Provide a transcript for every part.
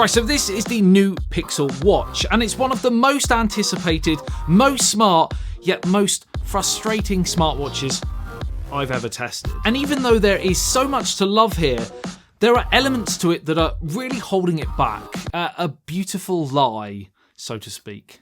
Right, so this is the new Pixel Watch, and it's one of the most anticipated, most smart, yet most frustrating smartwatches I've ever tested. And even though there is so much to love here, there are elements to it that are really holding it back. A beautiful lie, so to speak.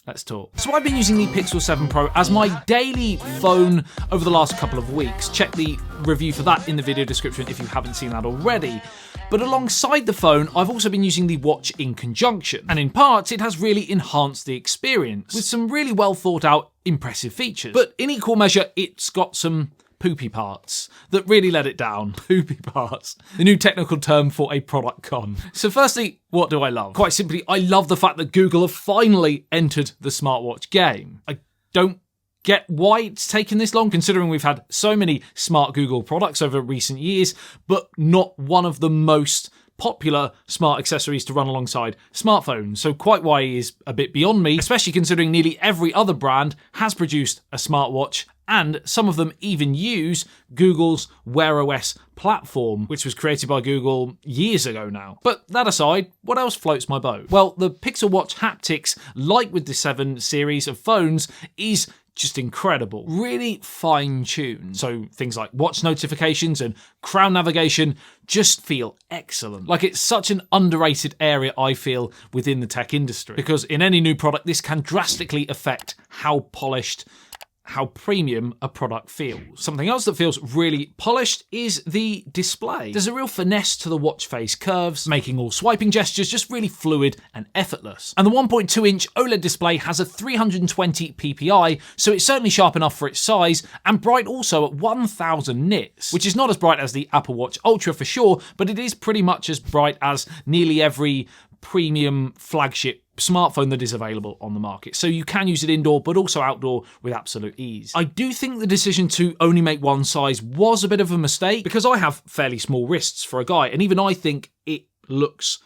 Let's talk. So I've been using the Pixel 7 Pro as my daily phone over the last couple of weeks. Check the review for that in the video description if you haven't seen that already. But alongside the phone, I've also been using the watch in conjunction. And in parts, it has really enhanced the experience with some really well thought out, impressive features. But in equal measure, it's got some poopy parts that really let it down. Poopy parts. The new technical term for a product con. So firstly, what do I love? Quite simply, I love the fact that Google have finally entered the smartwatch game. I don't get why it's taken this long, considering we've had so many smart Google products over recent years, but not one of the most popular smart accessories to run alongside smartphones. So quite why is a bit beyond me, especially considering nearly every other brand has produced a smartwatch, and some of them even use Google's Wear OS platform, which was created by Google years ago now. But that aside, what else floats my boat? Well, the Pixel Watch Haptics, like with the 7 series of phones, is just incredible. Really fine-tuned. So things like watch notifications and crown navigation just feel excellent. Like it's such an underrated area, I feel, within the tech industry. Because in any new product, this can drastically affect how polished, how premium a product feels. Something else that feels really polished is the display. There's a real finesse to the watch face curves, making all swiping gestures just really fluid and effortless. And the 1.2-inch OLED display has a 320 ppi, so it's certainly sharp enough for its size, and bright also at 1000 nits, which is not as bright as the Apple Watch Ultra for sure, but it is pretty much as bright as nearly every premium flagship smartphone that is available on the market. So you can use it indoor, but also outdoor with absolute ease. I do think the decision to only make one size was a bit of a mistake, because I have fairly small wrists for a guy, and even I think it looks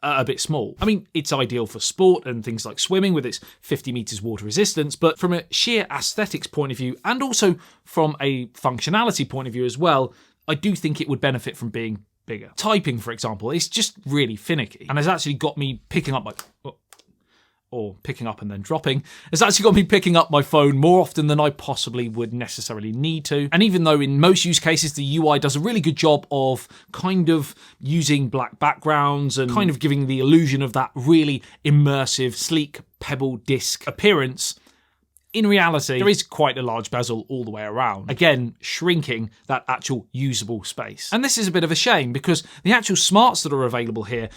a bit small. I mean, it's ideal for sport and things like swimming with its 50 meters water resistance, but from a sheer aesthetics point of view, and also from a functionality point of view as well, I do think it would benefit from being bigger. Typing, for example, is just really finicky, and has actually got me picking up and then dropping. It's actually got me picking up my phone more often than I possibly would necessarily need to. And even though in most use cases the UI does a really good job of kind of using black backgrounds and kind of giving the illusion of that really immersive, sleek pebble disc appearance, in reality, there is quite a large bezel all the way around, again, shrinking that actual usable space. And this is a bit of a shame, because the actual smarts that are available here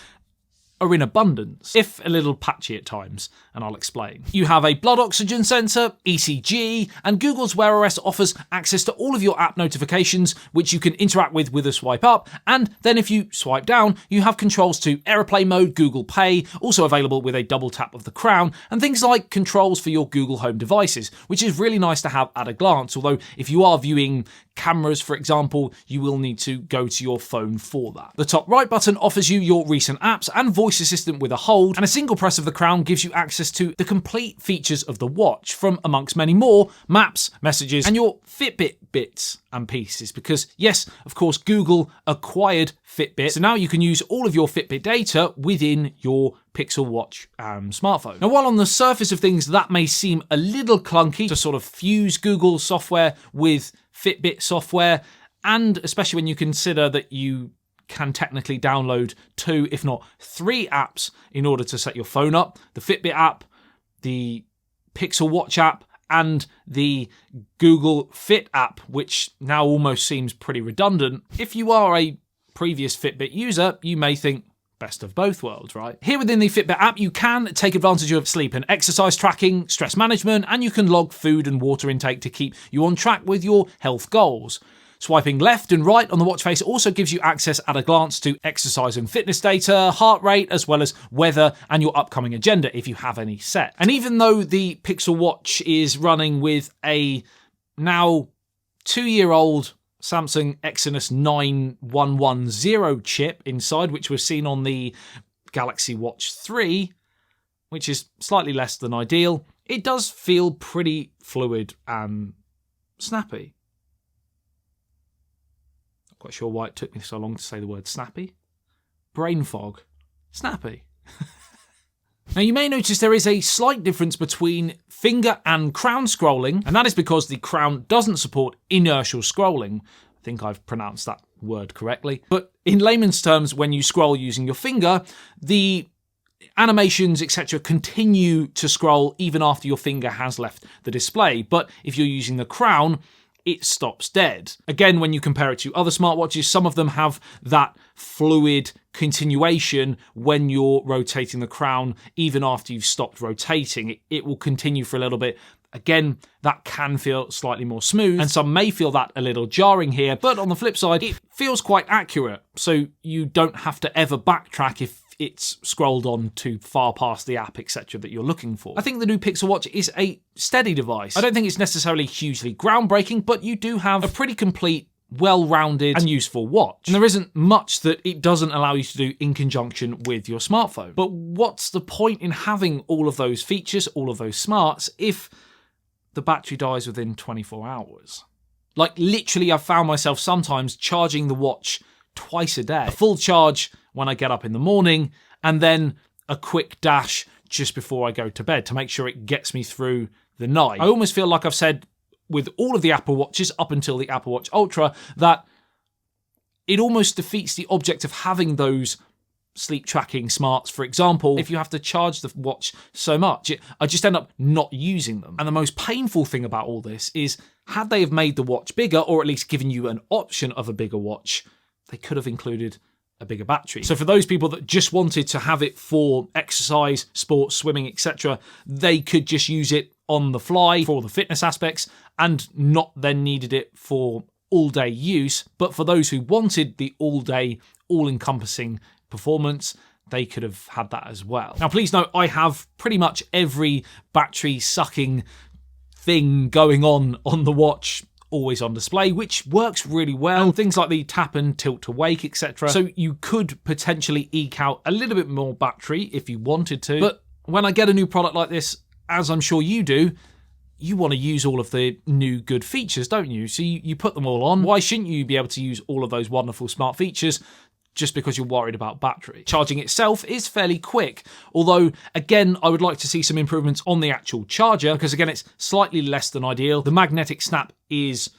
are in abundance, if a little patchy at times, and I'll explain. You have a blood oxygen sensor, ECG, and Google's Wear OS offers access to all of your app notifications, which you can interact with a swipe up, and then if you swipe down, you have controls to airplane mode, Google Pay, also available with a double tap of the crown, and things like controls for your Google Home devices, which is really nice to have at a glance, although if you are viewing cameras, for example, you will need to go to your phone for that. The top right button offers you your recent apps and voice assistant with a hold, and a single press of the crown gives you access to the complete features of the watch, from amongst many more, maps, messages, and your Fitbit bits and pieces, because yes, of course, Google acquired Fitbit, so now you can use all of your Fitbit data within your Pixel Watch smartphone. Now, while on the surface of things that may seem a little clunky to sort of fuse Google software with Fitbit software, and especially when you consider that you can technically download 2, if not 3 apps in order to set your phone up. The Fitbit app, the Pixel Watch app, and the Google Fit app, which now almost seems pretty redundant. If you are a previous Fitbit user, you may think, best of both worlds, right? Here within the Fitbit app, you can take advantage of sleep and exercise tracking, stress management, and you can log food and water intake to keep you on track with your health goals. Swiping left and right on the watch face also gives you access at a glance to exercise and fitness data, heart rate, as well as weather and your upcoming agenda if you have any set. And even though the Pixel Watch is running with a now 2-year-old Samsung Exynos 9110 chip inside, which was seen on the Galaxy Watch 3, which is slightly less than ideal, it does feel pretty fluid and snappy. Not quite sure why it took me so long to say the word snappy. Brain fog. snappy. Now you may notice there is a slight difference between finger and crown scrolling, and that is because the crown doesn't support inertial scrolling. I think I've pronounced that word correctly. But in layman's terms, when you scroll using your finger, the animations, etc. continue to scroll even after your finger has left the display. But if you're using the crown, it stops dead. Again, when you compare it to other smartwatches, some of them have that fluid continuation when you're rotating the crown. Even after you've stopped rotating, it will continue for a little bit. Again, that can feel slightly more smooth, and some may feel that a little jarring here, but on the flip side, it feels quite accurate, so you don't have to ever backtrack if it's scrolled on too far past the app, etc. that you're looking for. I think the new Pixel Watch is a steady device. I don't think it's necessarily hugely groundbreaking, but you do have a pretty complete, well-rounded and useful watch. And there isn't much that it doesn't allow you to do in conjunction with your smartphone. But what's the point in having all of those features, all of those smarts, if the battery dies within 24 hours? Like, literally, I've found myself sometimes charging the watch twice a day. A full charge when I get up in the morning, and then a quick dash just before I go to bed to make sure it gets me through the night. I almost feel like I've said with all of the Apple Watches up until the Apple Watch Ultra that it almost defeats the object of having those sleep tracking smarts, for example, if you have to charge the watch so much. I just end up not using them. And the most painful thing about all this is, had they have made the watch bigger, or at least given you an option of a bigger watch, they could have included a bigger battery. So for those people that just wanted to have it for exercise, sports, swimming, etc., they could just use it on the fly for all the fitness aspects and not then needed it for all-day use. But for those who wanted the all-day, all-encompassing performance, they could have had that as well. Now, please note, I have pretty much every battery-sucking thing going on the watch always on display, which works really well. And things like the tap and tilt to wake, etc. So you could potentially eke out a little bit more battery if you wanted to. But when I get a new product like this, as I'm sure you do, you want to use all of the new good features, don't you? So you put them all on. Why shouldn't you be able to use all of those wonderful smart features just because you're worried about battery? Charging itself is fairly quick, although, again, I would like to see some improvements on the actual charger, because, again, it's slightly less than ideal. The magnetic snap is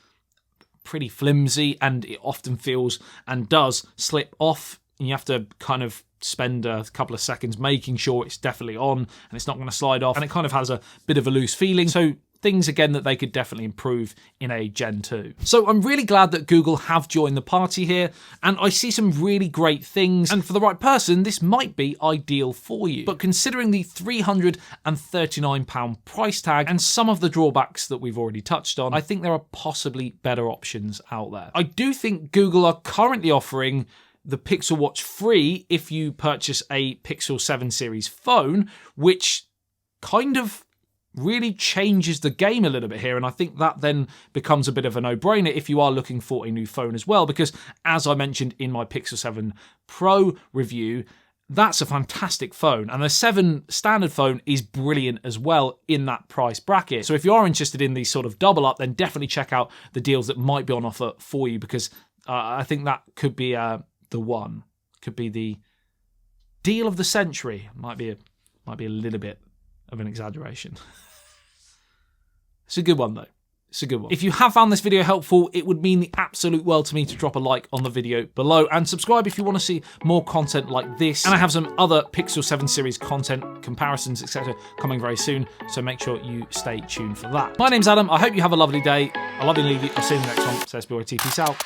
pretty flimsy, and it often feels and does slip off, and you have to kind of spend a couple of seconds making sure it's definitely on and it's not going to slide off, and it kind of has a bit of a loose feeling. So things, again, that they could definitely improve in a Gen 2. So I'm really glad that Google have joined the party here, and I see some really great things, and for the right person, this might be ideal for you. But considering the £339 price tag and some of the drawbacks that we've already touched on, I think there are possibly better options out there. I do think Google are currently offering the Pixel Watch free if you purchase a Pixel 7 series phone, which kind of really changes the game a little bit here, and I think that then becomes a bit of a no-brainer if you are looking for a new phone as well, because as I mentioned in my Pixel 7 Pro review, that's a fantastic phone, and the 7 standard phone is brilliant as well in that price bracket. So if you are interested in the sort of double up, then definitely check out the deals that might be on offer for you, because I think that could be the one, could be the deal of the century. Might be a little bit of an exaggeration. It's a good one though. It's a good one. If you have found this video helpful, it would mean the absolute world to me to drop a like on the video below, and subscribe if you want to see more content like this. And I have some other Pixel 7 series content, comparisons, etc. coming very soon, so make sure you stay tuned for that. My name's Adam. I hope you have a lovely day. I love you and leave you. I'll see you in the next one. So ASBYT. Peace out.